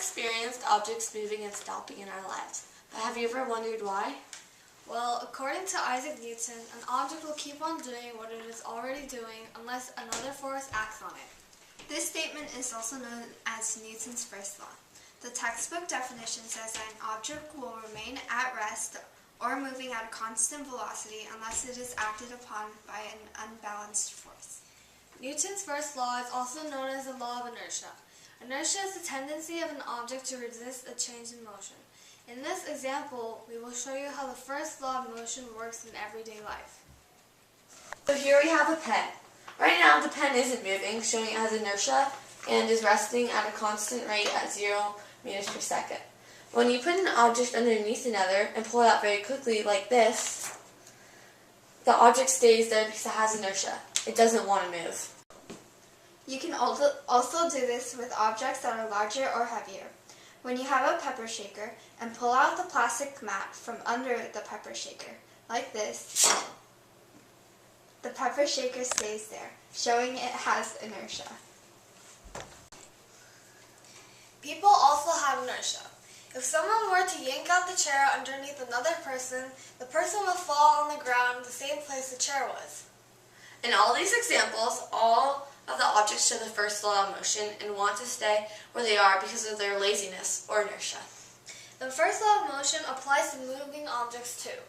experienced objects moving and stopping in our lives, but have you ever wondered why? Well, according to Isaac Newton, an object will keep on doing what it is already doing unless another force acts on it. This statement is also known as Newton's first law. The textbook definition says that an object will remain at rest or moving at a constant velocity unless it is acted upon by an unbalanced force. Newton's first law is also known as the law of inertia. Inertia is the tendency of an object to resist a change in motion. In this example, we will show you how the first law of motion works in everyday life. So here we have a pen. Right now the pen isn't moving, showing it has inertia and is resting at a constant rate at 0 meters per second. When you put an object underneath another and pull it out very quickly like this, the object stays there because it has inertia. It doesn't want to move. You can also do this with objects that are larger or heavier. When you have a pepper shaker and pull out the plastic mat from under the pepper shaker, like this, the pepper shaker stays there, showing it has inertia. People also have inertia. If someone were to yank out the chair underneath another person, the person will fall on the ground in the same place the chair was. In all these examples, all of the objects show the first law of motion and want to stay where they are because of their laziness or inertia. The first law of motion applies to moving objects too.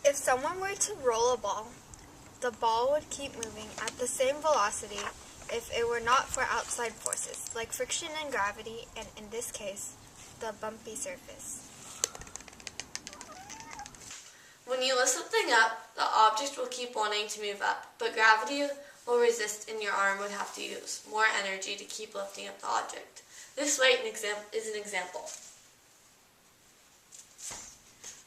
If someone were to roll a ball, the ball would keep moving at the same velocity if it were not for outside forces, like friction and gravity, and in this case, the bumpy surface. When you lift something up, the object will keep wanting to move up, but gravity will resist and your arm would have to use more energy to keep lifting up the object. This weight is an example.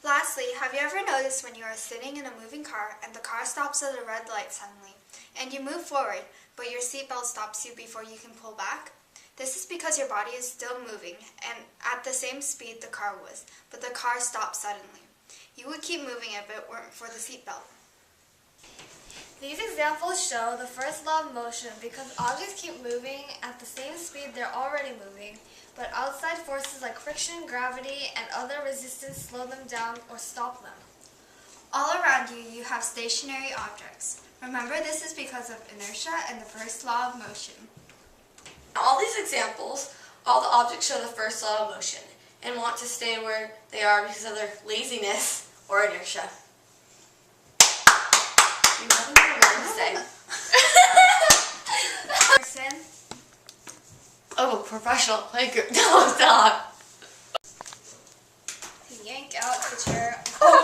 Lastly, have you ever noticed when you are sitting in a moving car and the car stops at a red light suddenly, and you move forward, but your seatbelt stops you before you can pull back? This is because your body is still moving and at the same speed the car was, but the car stopped suddenly. You would keep moving if it weren't for the seatbelt. These examples show the first law of motion because objects keep moving at the same speed they're already moving, but outside forces like friction, gravity, and other resistance slow them down or stop them. All around you, you have stationary objects. Remember, this is because of inertia and the first law of motion. In all these examples, all the objects show the first law of motion and want to stay where they are because of their laziness or inertia. You have nothing more to say. Person. Oh, professional playgroup. No, stop. Yank out the chair. Oh,